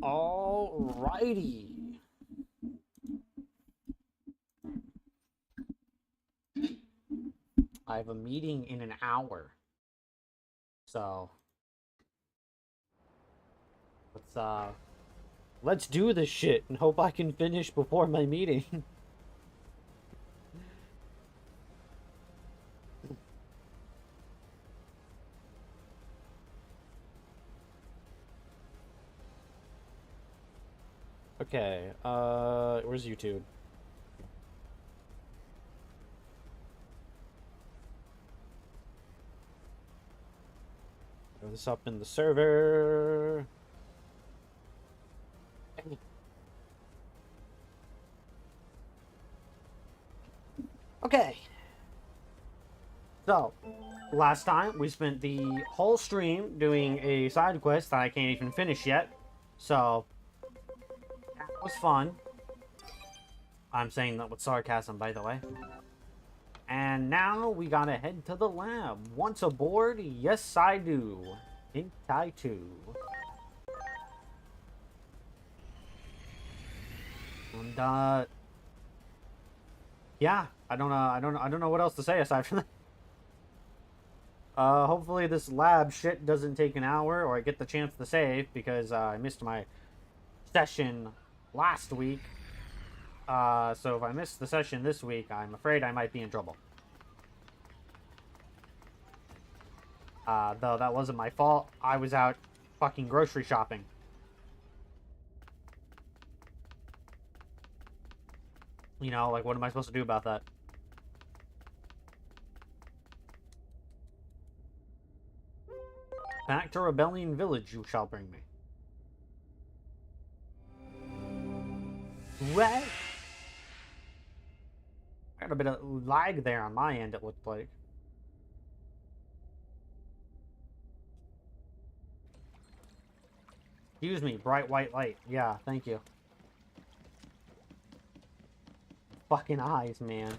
Alrighty. I have a meeting in an hour. So let's do this shit and hope I can finish before my meeting. Okay, where's YouTube? Throw this up in the server. Okay. So, last time we spent the whole stream doing a side quest that I can't even finish yet. So, that was fun. I'm saying that with sarcasm, by the way. And now we gotta head to the lab. Once aboard, yes I do. Think I too. And yeah, I don't know what else to say aside from that. Hopefully this lab shit doesn't take an hour, or I get the chance to save, because I missed my session last week. So if I miss the session this week, I'm afraid I might be in trouble. Though that wasn't my fault. I was out fucking grocery shopping. You know, like, what am I supposed to do about that? Back to Rebellion Village you shall bring me. What? I got a bit of lag there on my end, it looked like. Excuse me, bright white light. Yeah, thank you. Fucking eyes, man.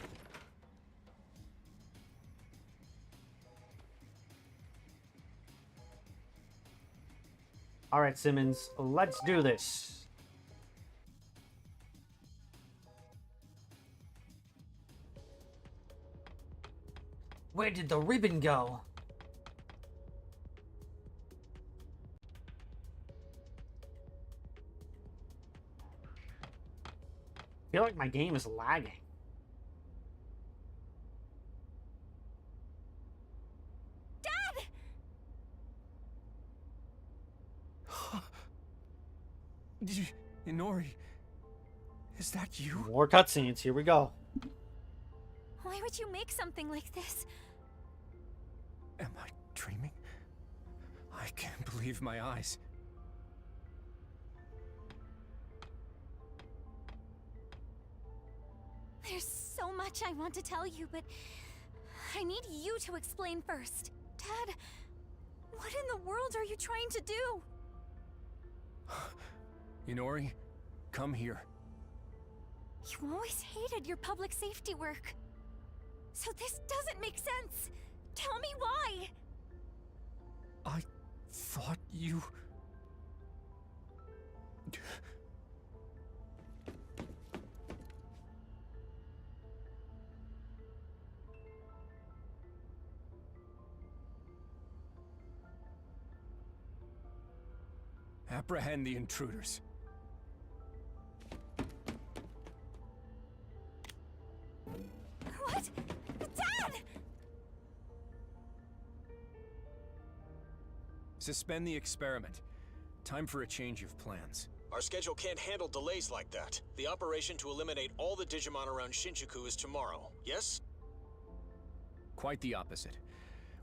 Alright, Simmons, let's do this. Where did the ribbon go? I feel like my game is lagging. Dad! Inori, is that you? More cutscenes, here we go. Why would you make something like this? Am I dreaming? I can't believe my eyes. There's so much I want to tell you, but I need you to explain first. Dad, what in the world are you trying to do? Inori, come here. You always hated your public safety work. So this doesn't make sense. Tell me why. I thought you... Apprehend the intruders. What? Dad! Suspend the experiment. Time for a change of plans. Our schedule can't handle delays like that. The operation to eliminate all the Digimon around Shinjuku is tomorrow, yes? Quite the opposite.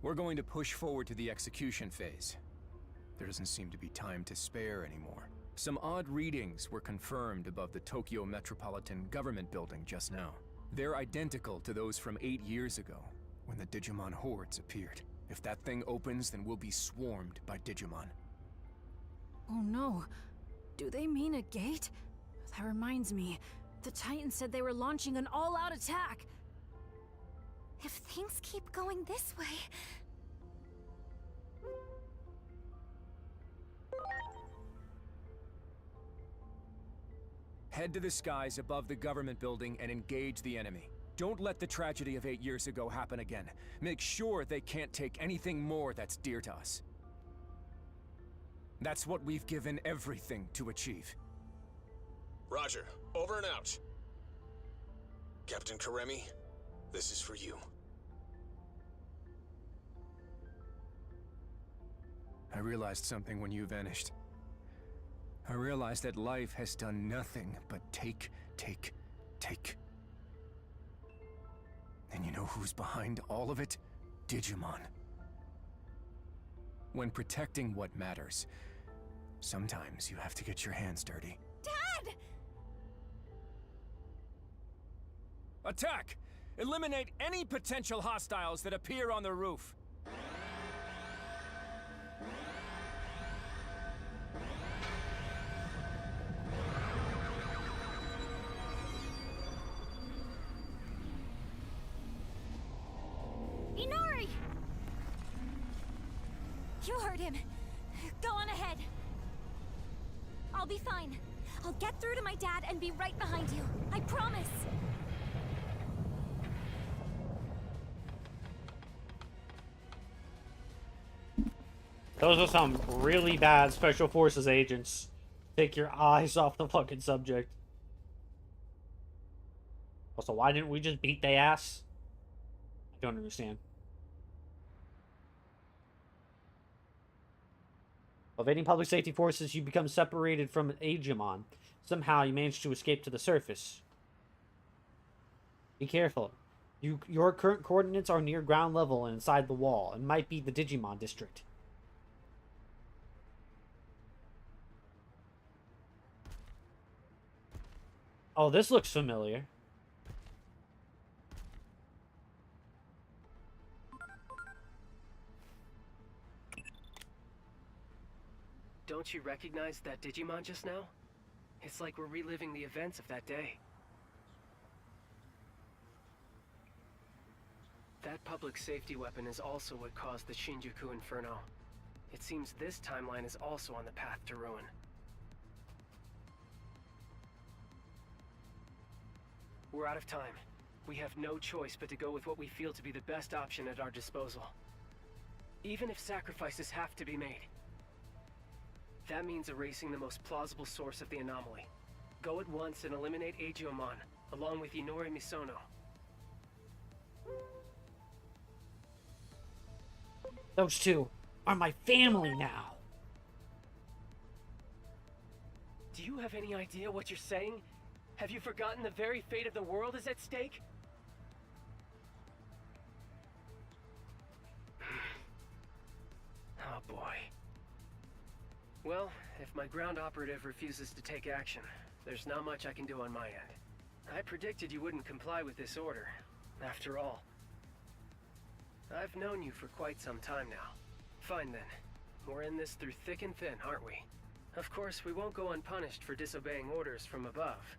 We're going to push forward to the execution phase. There doesn't seem to be time to spare anymore. Some odd readings were confirmed above the Tokyo Metropolitan Government building just now. They're identical to those from 8 years ago, when the Digimon hordes appeared. If that thing opens, then we'll be swarmed by Digimon. Oh no. Do they mean a gate? That reminds me. The Titans said they were launching an all-out attack. If things keep going this way... Head to the skies above the government building and engage the enemy. Don't let the tragedy of 8 years ago happen again. Make sure they can't take anything more that's dear to us. That's what we've given everything to achieve. Roger. Over and out. Captain Karemi, this is for you. I realized something when you vanished. I realized that life has done nothing but take. And you know who's behind all of it? Digimon. When protecting what matters, sometimes you have to get your hands dirty. Dad! Attack! Eliminate any potential hostiles that appear on the roof. Inori! You heard him. Go on ahead. I'll be fine. I'll get through to my dad and be right behind you. I promise. Those are some really bad Special Forces agents. Take your eyes off the fucking subject. Also, why didn't we just beat their ass? I don't understand. Evading public safety forces, you become separated from an Digimon. Somehow, you manage to escape to the surface. Be careful. Your current coordinates are near ground level and inside the wall, and might be the Digimon district. Oh, this looks familiar. Don't you recognize that Digimon just now? It's like we're reliving the events of that day. That public safety weapon is also what caused the Shinjuku Inferno. It seems this timeline is also on the path to ruin. We're out of time. We have no choice but to go with what we feel to be the best option at our disposal. Even if sacrifices have to be made. That means erasing the most plausible source of the anomaly. Go at once and eliminate Digimon, along with Inori Misono. Those two are my family now. Do you have any idea what you're saying? Have you forgotten the very fate of the world is at stake? Oh boy. Well, if my ground operative refuses to take action, there's not much I can do on my end. I predicted you wouldn't comply with this order. After all, I've known you for quite some time now. Fine then. We're in this through thick and thin, aren't we? Of course, we won't go unpunished for disobeying orders from above.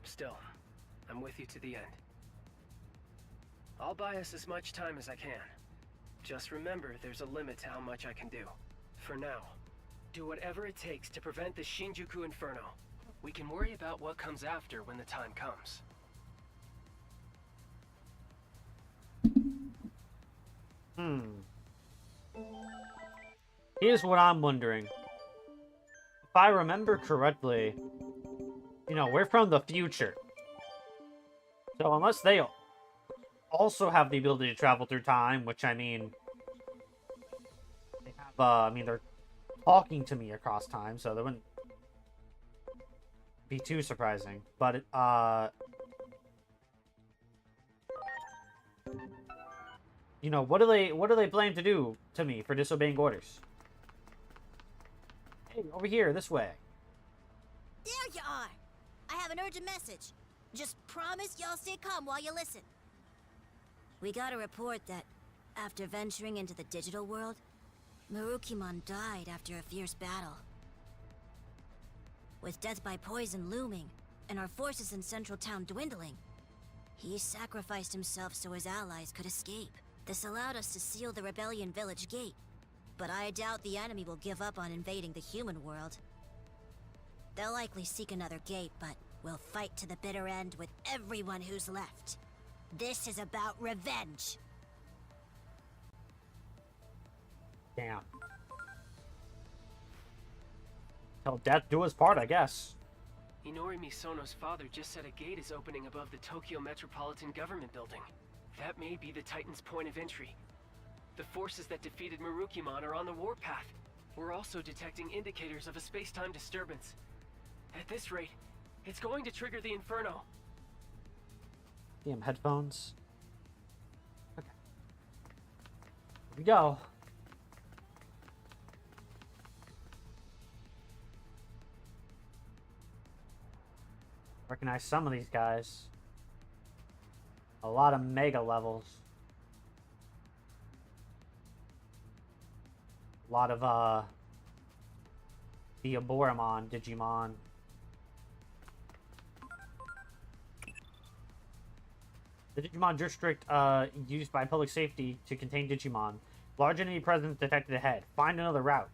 Still, I'm with you to the end. I'll buy us as much time as I can. Just remember, there's a limit to how much I can do. For now, do whatever it takes to prevent the Shinjuku Inferno. We can worry about what comes after when the time comes. Here's what I'm wondering. If I remember correctly, you know, we're from the future. So unless they also have the ability to travel through time, which I mean, they have, they're talking to me across time, so that wouldn't be too surprising. But, you know, what do they plan to do to me for disobeying orders? Hey, over here, this way. There you are! I have an urgent message. Just promise y'all stay calm while you listen. We got a report that, after venturing into the digital world, Marukimon died after a fierce battle. With death by poison looming, and our forces in Central Town dwindling, he sacrificed himself so his allies could escape. This allowed us to seal the Rebellion Village gate, but I doubt the enemy will give up on invading the human world. They'll likely seek another gate, but we'll fight to the bitter end with everyone who's left. This is about revenge. Damn. Till death do us part, I guess. Inori Misono's father just said a gate is opening above the Tokyo Metropolitan Government Building. That may be the Titan's point of entry. The forces that defeated Marukimon are on the warpath. We're also detecting indicators of a space-time disturbance. At this rate, it's going to trigger the Inferno. Damn headphones. Okay. Here we go. Recognize some of these guys. A lot of mega levels. A lot of the Aboramon Digimon. The Digimon district used by public safety to contain Digimon. Large enemy presence detected ahead. Find another route.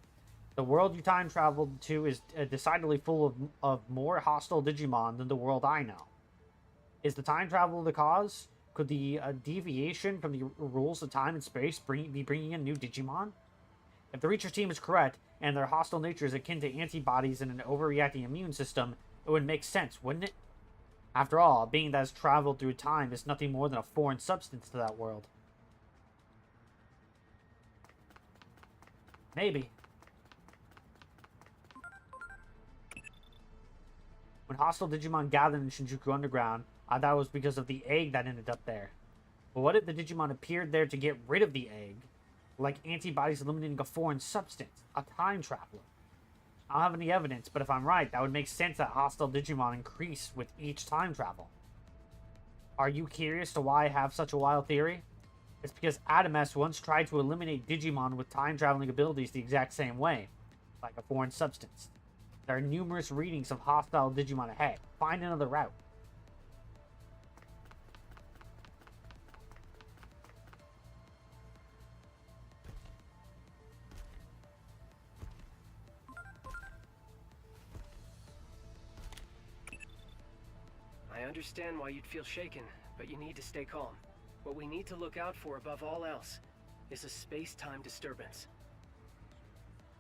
The world you time traveled to is decidedly full of more hostile Digimon than the world I know. Is the time travel the cause? Could the deviation from the rules of time and space be bringing in new Digimon? If the Reacher team is correct, and their hostile nature is akin to antibodies and an overreacting immune system, it would make sense, wouldn't it? After all, a being that has traveled through time is nothing more than a foreign substance to that world. Maybe. When hostile Digimon gathered in Shinjuku Underground, I thought it was because of the egg that ended up there. But what if the Digimon appeared there to get rid of the egg? Like antibodies eliminating a foreign substance, a time traveler. I don't have any evidence, but if I'm right, that would make sense that hostile Digimon increase with each time travel. Are you curious to why I have such a wild theory? It's because Adamas once tried to eliminate Digimon with time-traveling abilities the exact same way, like a foreign substance. There are numerous readings of hostile Digimon ahead. Find another route. I understand why you'd feel shaken, but you need to stay calm. What we need to look out for above all else is a space-time disturbance.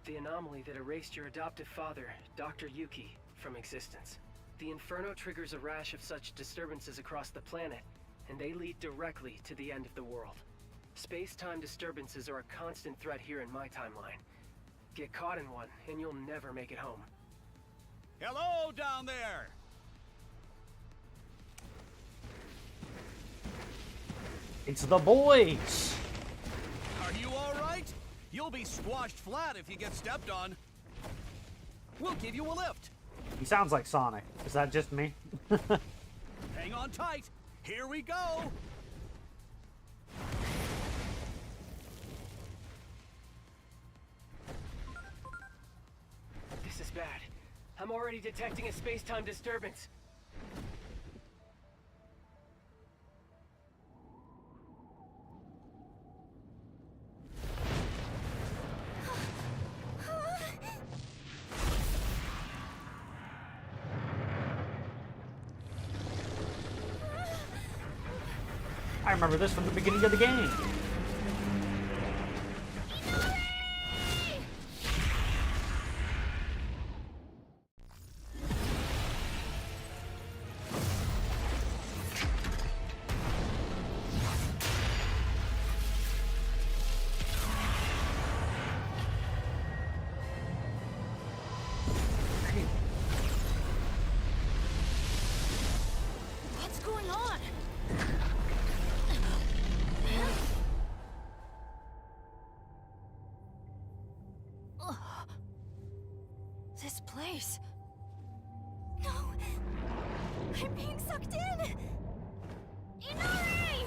The anomaly that erased your adoptive father, Dr. Yuki, from existence. The Inferno triggers a rash of such disturbances across the planet, and they lead directly to the end of the world. Space-time disturbances are a constant threat here in my timeline. Get caught in one, and you'll never make it home. Hello down there! It's the boys! Are you alright? You'll be squashed flat if you get stepped on. We'll give you a lift. He sounds like Sonic. Is that just me? Hang on tight. Here we go. This is bad. I'm already detecting a space-time disturbance. I remember this from the beginning of the game. What's going on? This place. No! I'm being sucked in! Inori!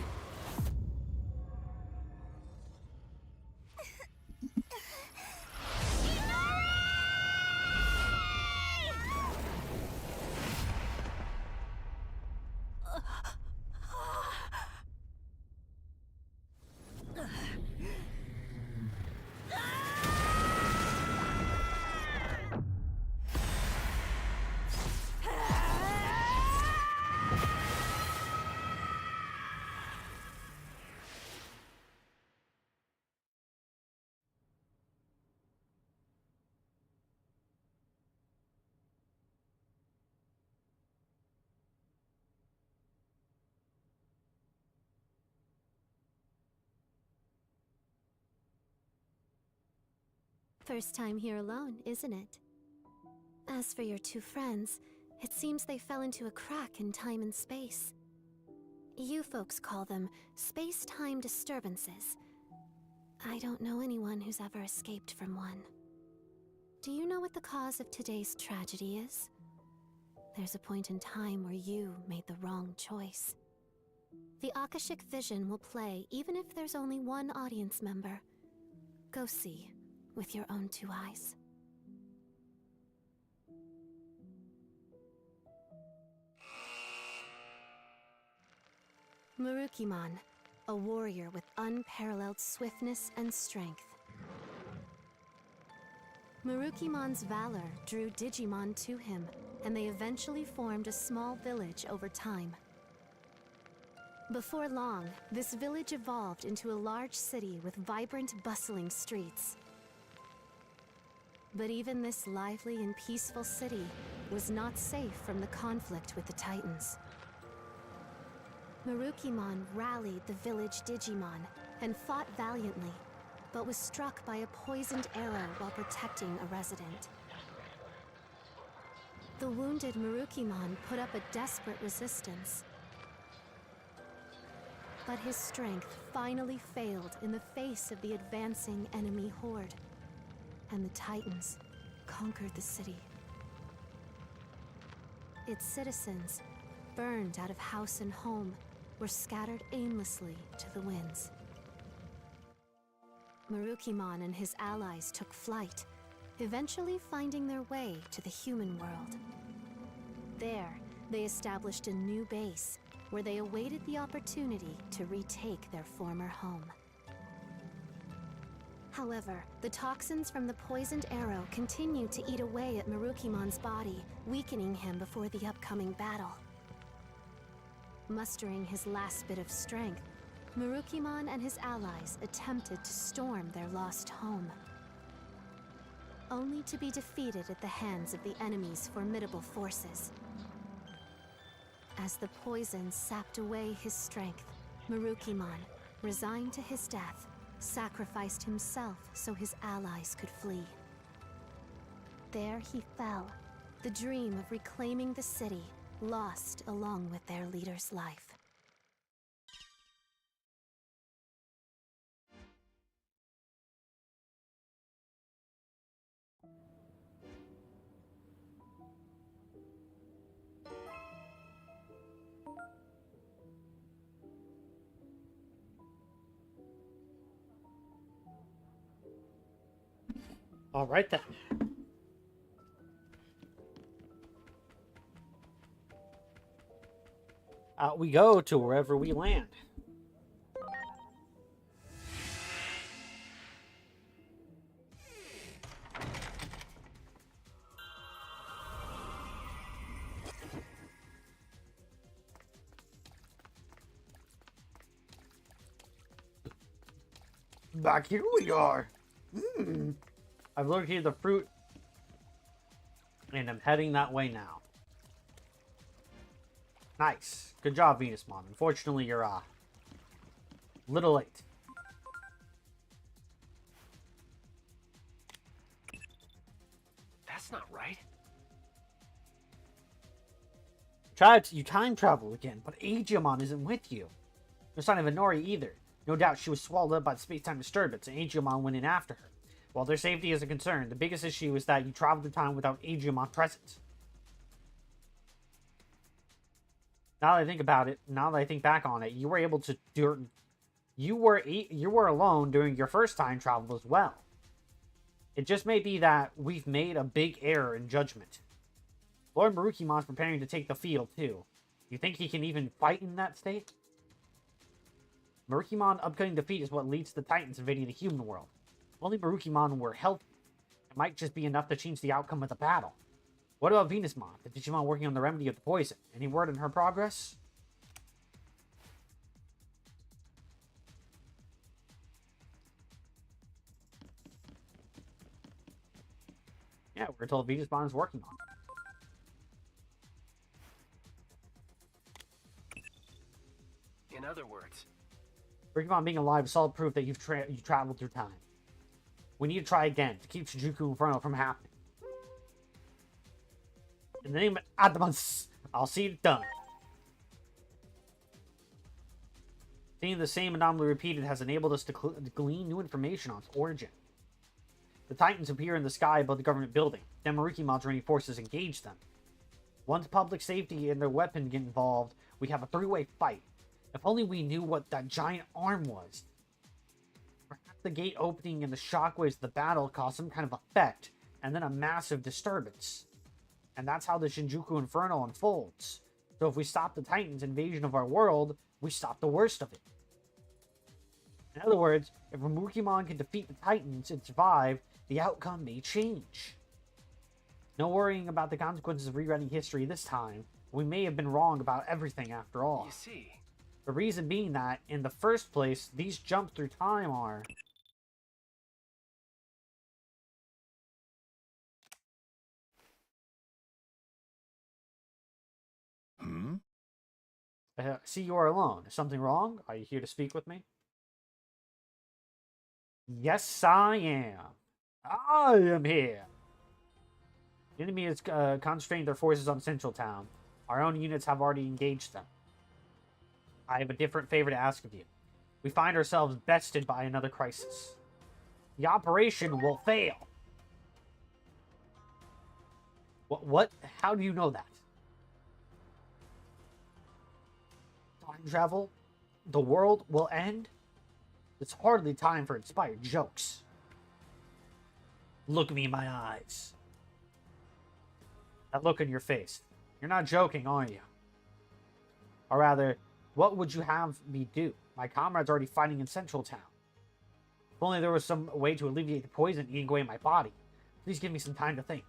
first time here alone, isn't it? As for your two friends, it seems they fell into a crack in time and space. You folks call them space-time disturbances. I don't know anyone who's ever escaped from one. Do you know what the cause of today's tragedy is? There's a point in time where you made the wrong choice. The Akashic Vision will play even if there's only one audience member. Go see with your own two eyes. Marukimon, a warrior with unparalleled swiftness and strength. Marukimon's valor drew Digimon to him, and they eventually formed a small village over time. Before long, this village evolved into a large city with vibrant, bustling streets. But even this lively and peaceful city was not safe from the conflict with the Titans. Marukimon rallied the village Digimon and fought valiantly, but was struck by a poisoned arrow while protecting a resident. The wounded Marukimon put up a desperate resistance. But his strength finally failed in the face of the advancing enemy horde, and the Titans conquered the city. Its citizens, burned out of house and home, were scattered aimlessly to the winds. Marukimon and his allies took flight, eventually finding their way to the human world. There, they established a new base, where they awaited the opportunity to retake their former home. However, the toxins from the poisoned arrow continued to eat away at Marukimon's body, weakening him before the upcoming battle. Mustering his last bit of strength, Marukimon and his allies attempted to storm their lost home, only to be defeated at the hands of the enemy's formidable forces. As the poison sapped away his strength, Marukimon, resigned to his death, sacrificed himself so his allies could flee. There he fell, the dream of reclaiming the city lost along with their leader's life. All right then. Out we go to wherever we land. Back here we are. I've located the fruit, and I'm heading that way now. Nice. Good job, Venusmon. Unfortunately, you're a little late. That's not right. You time travel again, but Aegiamon isn't with you. No sign of Inori either. No doubt she was swallowed up by the space-time disturbance, and Aegiamon went in after her. While their safety is a concern, the biggest issue is that you traveled through time without Aegiamon present. Now that I think about it, now that I think back on it, you were able to do. You were alone during your first time travel as well. It just may be that we've made a big error in judgment. Lord Marukimon's preparing to take the field too. You think he can even fight in that state? Marukimon's upcoming defeat is what leads to the Titans invading the human world. If only Marukimon were healthy, it might just be enough to change the outcome of the battle. What about Venusmon, the Digimon working on the remedy of the poison? Any word on her progress? Yeah, we're told Venusmon is working on it. In other words, Digimon being alive is solid proof that you traveled through time. We need to try again to keep Shinjuku Inferno from happening. In the name of Adamans, I'll see it done. Seeing the same anomaly repeated has enabled us to glean new information on its origin. The Titans appear in the sky above the government building. Then Marukimon joining forces engage them. Once public safety and their weapon get involved, we have a three-way fight. If only we knew what that giant arm was. Perhaps the gate opening and the shockwaves of the battle cause some kind of effect, and then a massive disturbance. And that's how the Shinjuku Inferno unfolds. So if we stop the Titans' invasion of our world, we stop the worst of it. In other words, if Marukimon can defeat the Titans and survive, the outcome may change. No worrying about the consequences of rewriting history this time. We may have been wrong about everything after all. You see. The reason being that, in the first place, these jumps through time are... see, you are alone. Is something wrong? Are you here to speak with me? Yes, I am. I am here. The enemy is concentrating their forces on Central Town. Our own units have already engaged them. I have a different favor to ask of you. We find ourselves bested by another crisis. The operation will fail. What? How do you know that? Time travel? The world will end? It's hardly time for inspired jokes. Look me in my eyes. That look in your face. You're not joking, are you? Or rather, what would you have me do? My comrade's already fighting in Central Town. If only there was some way to alleviate the poison eating away my body. Please give me some time to think.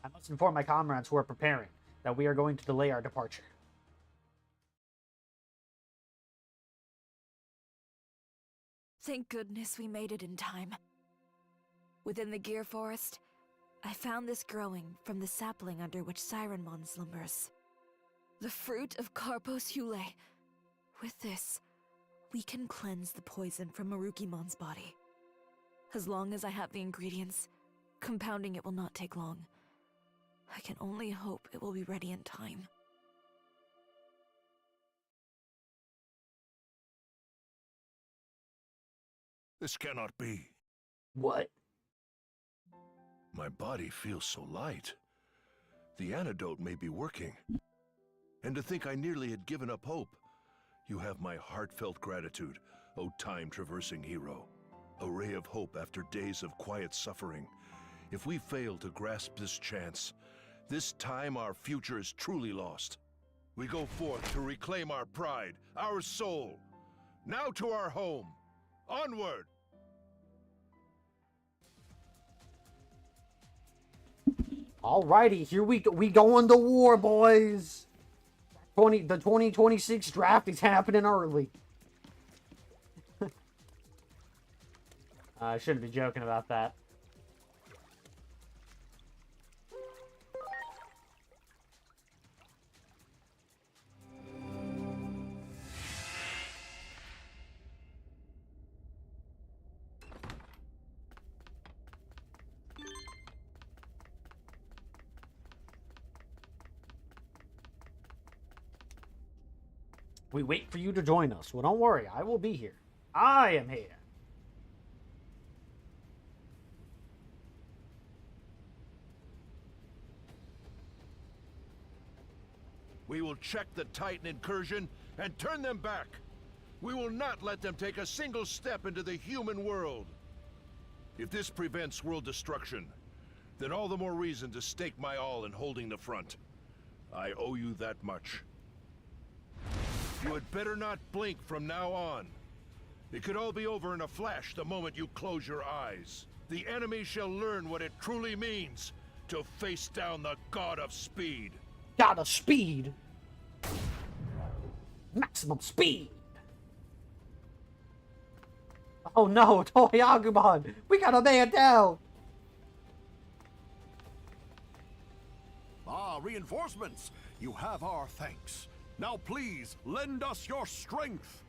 I must inform my comrades who are preparing that we are going to delay our departure. Thank goodness we made it in time. Within the Gear Forest, I found this growing from the sapling under which Sirenmon slumbers. The fruit of Carpos Hule. With this, we can cleanse the poison from Marukimon's body. As long as I have the ingredients, compounding it will not take long. I can only hope it will be ready in time. This cannot be. What? My body feels so light. The antidote may be working. And to think I nearly had given up hope. You have my heartfelt gratitude, O time-traversing hero. A ray of hope after days of quiet suffering. If we fail to grasp this chance, this time our future is truly lost. We go forth to reclaim our pride, our soul. Now to our home. Onward! Alrighty, here we going to war, boys. The 2026 draft is happening early. I shouldn't be joking about that. We wait for you to join us. Well, don't worry. I will be here. I am here. We will check the Titan incursion and turn them back. We will not let them take a single step into the human world. If this prevents world destruction, then all the more reason to stake my all in holding the front. I owe you that much. You had better not blink from now on. It could all be over in a flash the moment you close your eyes. The enemy shall learn what it truly means to face down the God of Speed. God of Speed? Maximum speed! Oh no, Toyagumon! We got a man down! Ah, reinforcements! You have our thanks. Now please, lend us your strength!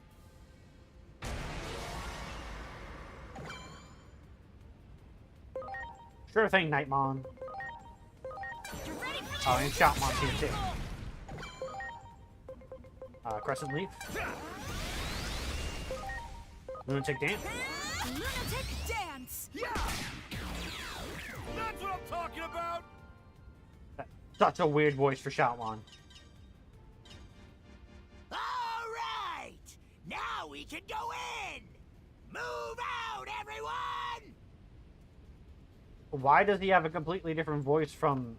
Sure thing, Nightmon. Oh, and Shoutmon's here too. Crescent Leaf. Lunatic Dance. Lunatic dance! Yeah! That's what I'm talking about! Such a weird voice for Shoutmon. All right! Now we can go in! Move out, everyone! Why does he have a completely different voice from...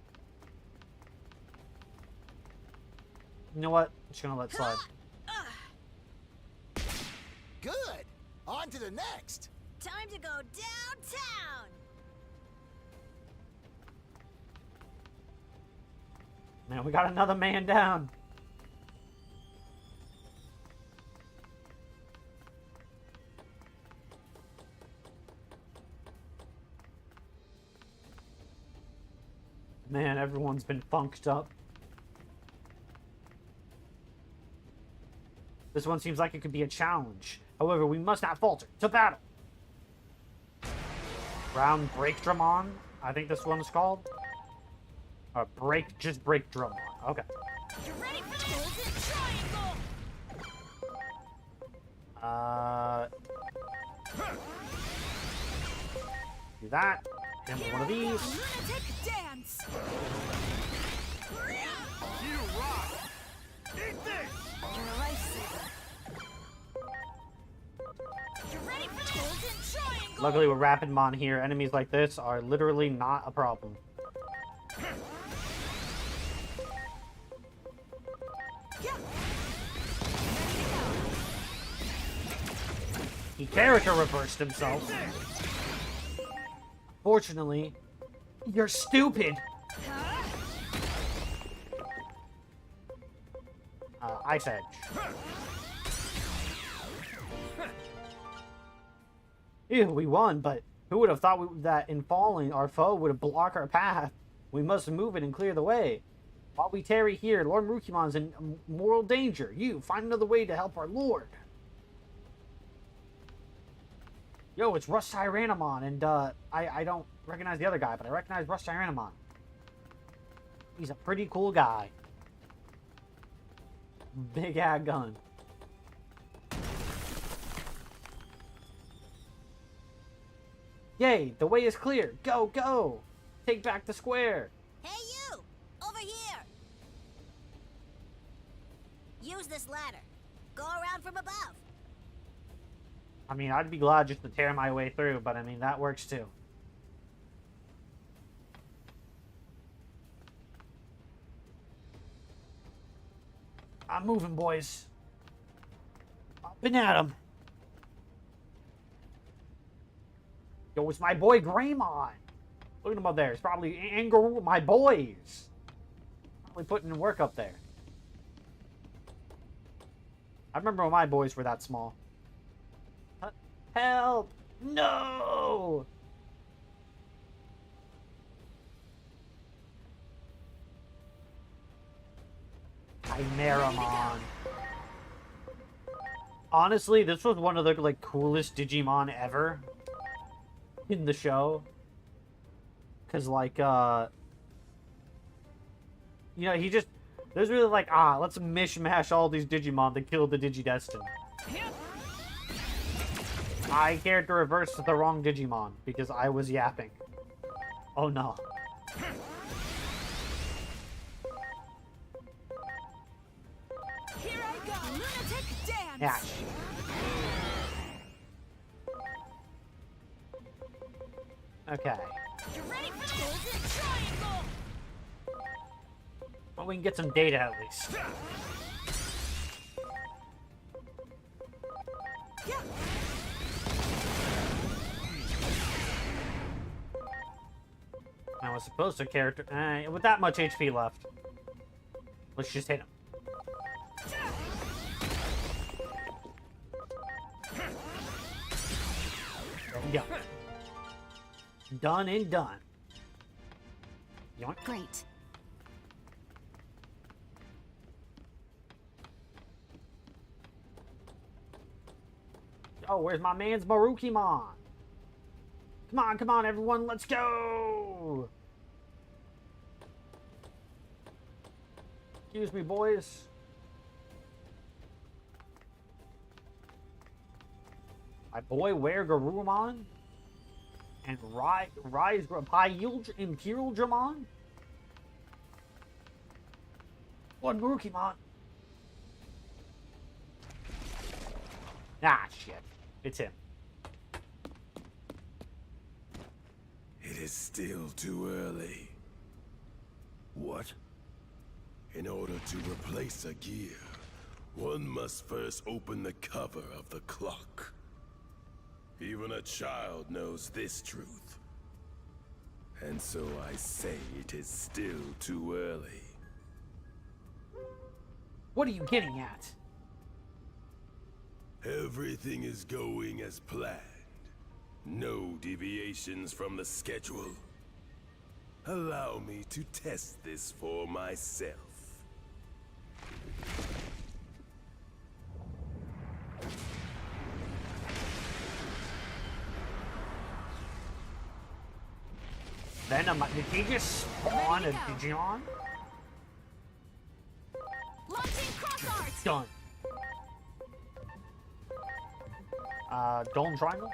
You know what? I'm just gonna let it slide. Good! On to the next! Time to go downtown! Man, we got another man down. Man, everyone's been funked up. This one seems like it could be a challenge. However, we must not falter. To battle! Round Break Dramon, I think this one's called. Just Break Dramon. Okay. You ready for the golden triangle? Do that. And one of these. Lunatic dance! You rock! Eat this! You're a lifesaver. You ready for the golden triangle? Luckily with Rapidmon here, enemies like this are literally not a problem. He character reversed himself. Fortunately, you're stupid. Ice Edge. Ew, we won, but who would have thought that in falling, our foe would have blocked our path? We must move it and clear the way. While we tarry here, Lord Marukimon's in mortal danger. You, find another way to help our lord. Yo, it's Rush Tyrannomon, and I don't recognize the other guy, but I recognize Rush Tyrannomon. He's a pretty cool guy. Big ass gun. Yay, the way is clear. Go, go! Take back the square. Hey, you! Over here! Use this ladder. Go around from above. I mean, I'd be glad just to tear my way through, but I mean, that works too. I'm moving, boys. Up and at 'em. Yo, it's my boy Greymon. Look at him up there. He's probably angry with my boys. Probably putting in work up there. I remember when my boys were that small. Help! No! Chimeramon. Honestly, this was one of the like coolest Digimon ever in the show. Cause like you know, he just there's really like let's mishmash all these Digimon to kill the Digidestin. I cared to reverse the wrong Digimon because I was yapping. Oh no. Here I go! Lunatic dance! Ash. Okay. You ready for the golden triangle? Well, we can get some data at least. I was supposed to character with that much HP left. Let's just hit him. There we go. Done and done. You want? Great. Oh, where's my man's Marukimon? Come on, everyone, let's go! Excuse me, boys. My boy, where Garurumon? And Rise Imperial Dramon? One Murukimon. Ah, shit. It's him. It is still too early. What? In order to replace a gear, one must first open the cover of the clock. Even a child knows this truth. And so I say it is still too early. What are you getting at? Everything is going as planned. No deviations from the schedule. Allow me to test this for myself. Venom, did he just spawn a Digimon? Launching cross arts. Done. Golden Triangle?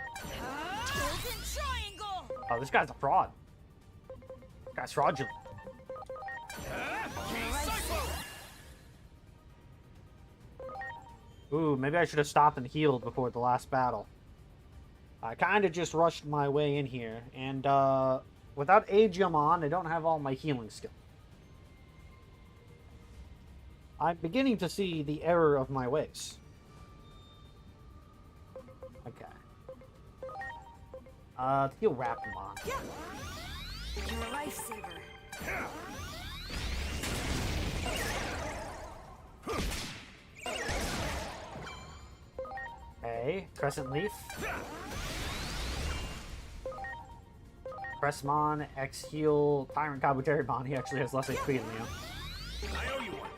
Golden triangle. Oh, this guy's a fraud. This guy's fraudulent. Ooh, maybe I should have stopped and healed before the last battle. I kind of just rushed my way in here, and without Digimon, I don't have all my healing skill. I'm beginning to see the error of my ways. Okay. Heal Rapamon. You're a lifesaver. Okay, Crescent Leaf. Pressmon, X Heal, Tyrant Kabuterimon. He actually has less HP than you. I owe you one.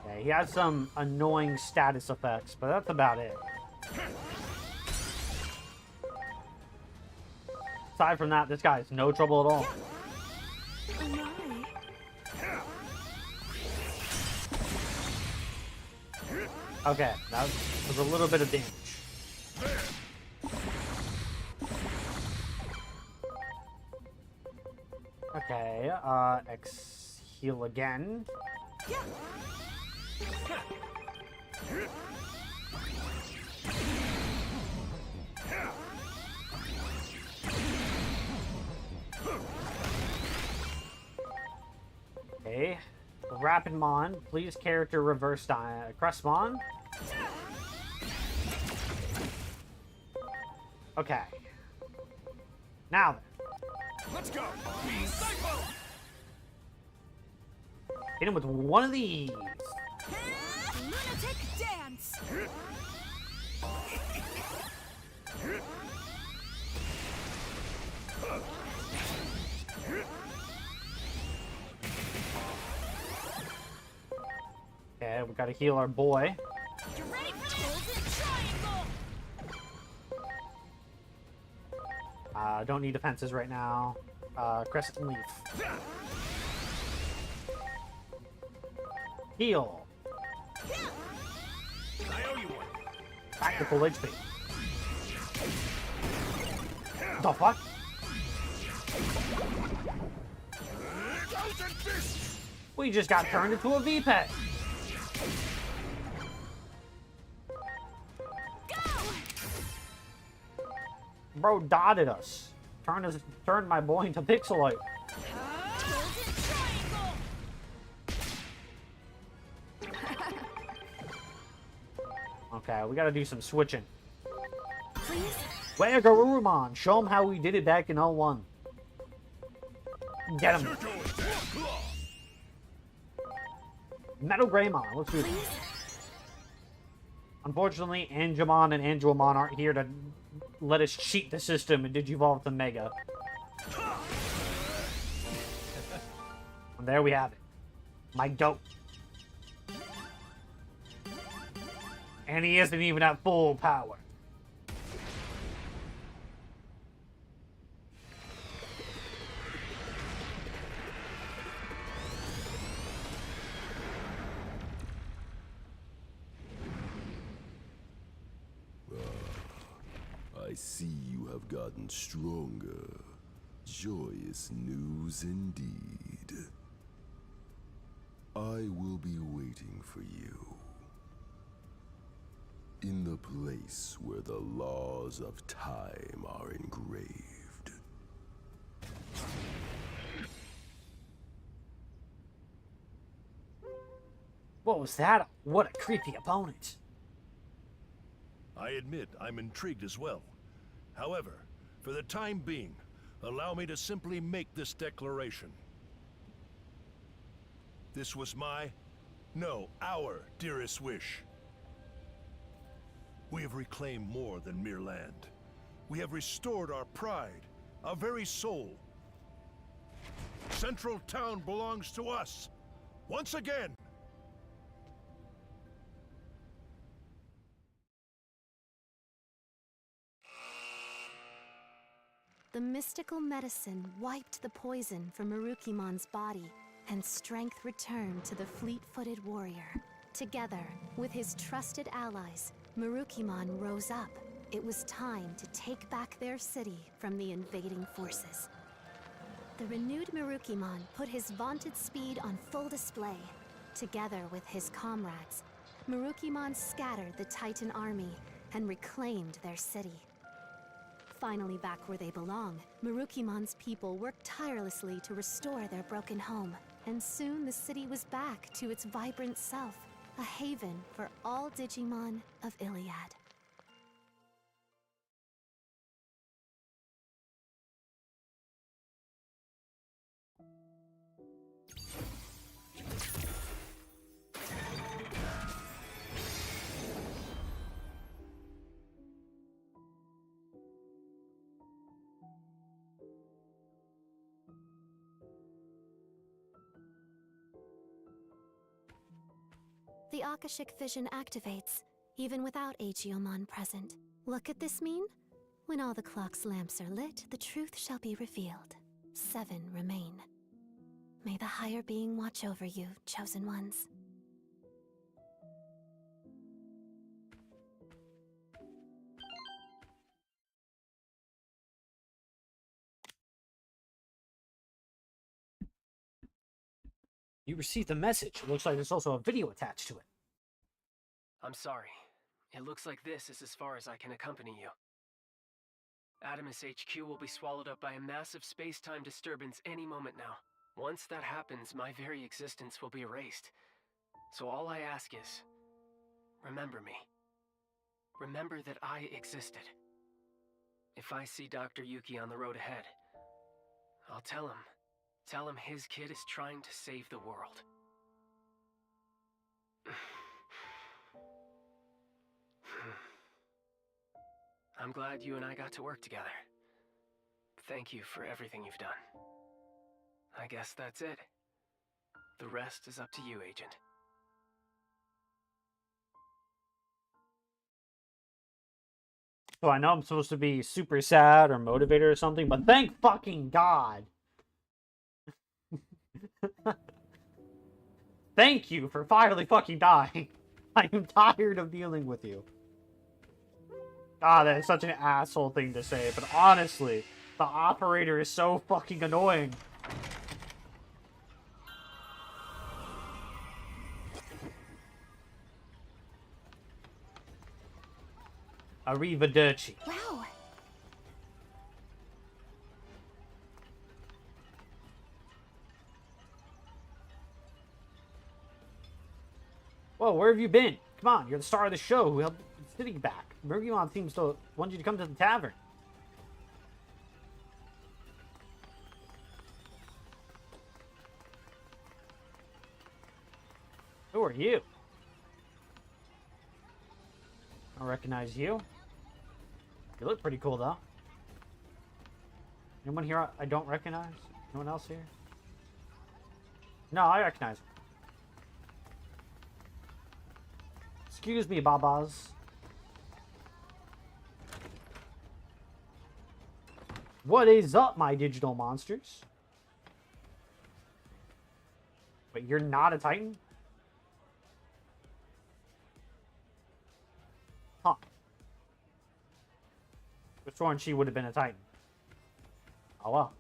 Okay, he has some annoying status effects, but that's about it. Aside from that, this guy is no trouble at all. Okay, that was a little bit of damage. Okay, X heal again. Okay, Rapidmon, please character reverse Crestmon. Okay. Now then. Let's go. Psycho. Hit him with one of these. Lunatic dance. Okay, we gotta heal our boy. You ready for this? Golden triangle. Don't need defenses right now. Crescent Leaf. Heal. I owe you one. Back to full HP. The fuck? We just got turned into a V-Pet. Bro dotted us. Turned my boy into Pixelite. Okay, we gotta do some switching. Please? Where Garurumon? Show him how we did it back in 01. Get him. Metal Greymon, let's do this. Unfortunately, Angemon and Angemon aren't here to let us cheat the system and Digivolve to Mega. And there we have it. My goat. And he isn't even at full power. see you have gotten stronger. Joyous news indeed. I will be waiting for you. In the place where the laws of time are engraved. What was that? What a creepy opponent. I admit I'm intrigued as well. However, for the time being, allow me to simply make this declaration. This was our dearest wish. We have reclaimed more than mere land. We have restored our pride, our very soul. Central Town belongs to us, once again. The mystical medicine wiped the poison from Marukimon's body, and strength returned to the fleet-footed warrior. Together, with his trusted allies, Marukimon rose up. It was time to take back their city from the invading forces. The renewed Marukimon put his vaunted speed on full display. Together with his comrades, Marukimon scattered the Titan army and reclaimed their city. Finally back where they belong, Marukimon's people worked tirelessly to restore their broken home. And soon the city was back to its vibrant self, a haven for all Digimon of Iliad. The Akashic vision activates, even without Aegiomon present. What could this mean? When all the clock's lamps are lit, the truth shall be revealed. 7 remain. May the higher being watch over you, chosen ones. You received a message. It looks like there's also a video attached to it. I'm sorry. It looks like this is as far as I can accompany you. Adamus HQ will be swallowed up by a massive space-time disturbance any moment now. Once that happens, my very existence will be erased. So all I ask is, remember me. Remember that I existed. If I see Dr. Yuki on the road ahead, I'll tell him his kid is trying to save the world. I'm glad you and I got to work together. Thank you for everything you've done. I guess that's it. The rest is up to you, Agent. So I know I'm supposed to be super sad or motivated or something, but thank fucking God. Thank you for finally fucking dying. I am tired of dealing with you. God, that is such an asshole thing to say, but honestly, the operator is so fucking annoying. Arrivederci. Wow! Whoa, where have you been? Come on, you're the star of the show who helped the city back. Mergimon seems to want you to come to the tavern. Who are you? I don't recognize you. You look pretty cool, though. Anyone here I don't recognize? Anyone else here? No, I recognize him. Excuse me, Babas. What is up, my digital monsters? Wait, you're not a Titan? Huh. Could have sworn she would have been a Titan. Oh well.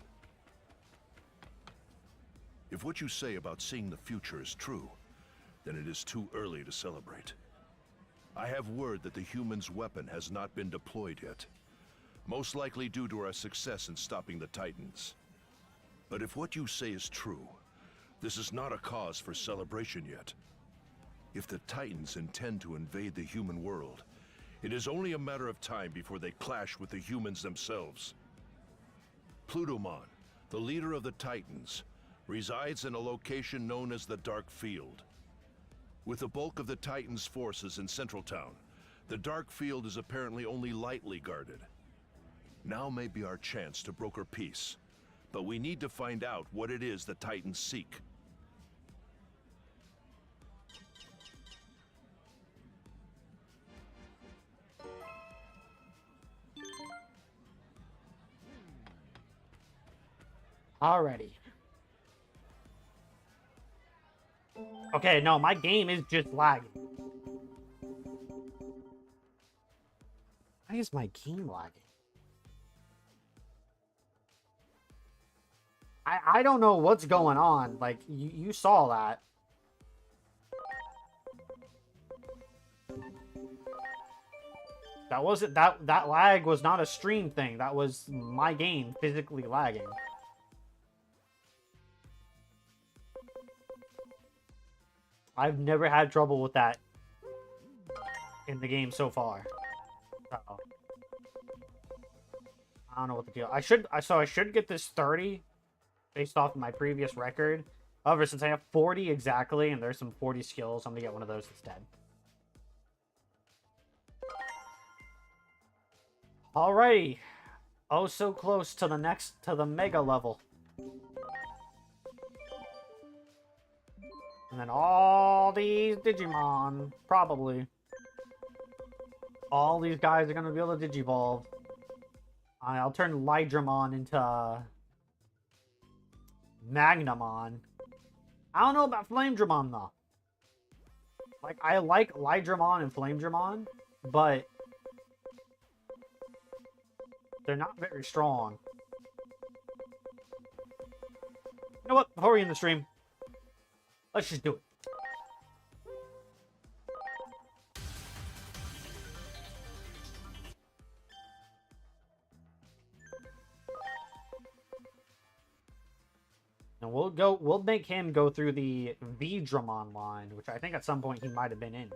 If what you say about seeing the future is true, then it is too early to celebrate. I have word that the humans' weapon has not been deployed yet. Most likely due to our success in stopping the Titans. But if what you say is true, this is not a cause for celebration yet. If the Titans intend to invade the human world, it is only a matter of time before they clash with the humans themselves. Plutomon, the leader of the Titans, resides in a location known as the Dark Field. With the bulk of the Titans' forces in Central Town, the Dark Field is apparently only lightly guarded. Now may be our chance to broker peace, but we need to find out what it is the Titans seek. Alrighty. Okay, no, my game is just lagging. Why is my game lagging? I don't know what's going on. Like, you saw that. That wasn't, that lag was not a stream thing. That was my game physically lagging. I've never had trouble with that in the game so far. Uh-oh. I don't know what the deal. I should get this 30 based off of my previous record. However, since I have 40 exactly and there's some 40 skills, I'm gonna get one of those instead. Alrighty. Oh, so close to the mega level. And then all these Digimon, probably. All these guys are going to be able to Digivolve. I'll turn Lydramon into Magnamon. I don't know about Flamedramon, though. Like, I like Lydramon and Flamedramon, but they're not very strong. You know what? Before we end the stream, let's just do it. And we'll make him go through the V-Dramon line, which I think at some point he might have been in.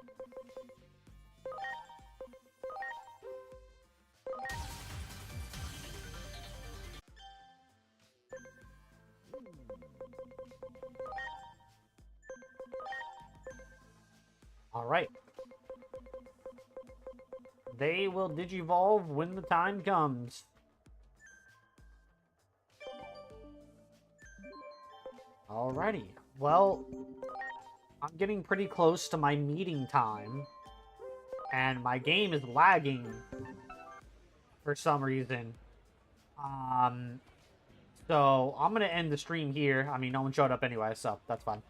Alright. They will Digivolve when the time comes. Alrighty. Well, I'm getting pretty close to my meeting time. And my game is lagging for some reason. So I'm gonna end the stream here. I mean, no one showed up anyway, so that's fine.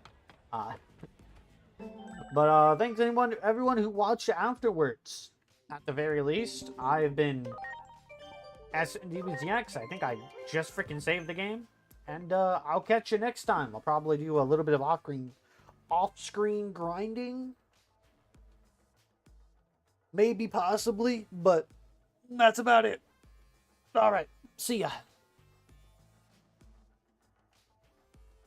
But thanks everyone who watched afterwards. At the very least, I've been SNDBZX. I think I just freaking saved the game. And I'll catch you next time. I'll probably do a little bit of off-screen grinding. Maybe, possibly, but that's about it. Alright, see ya.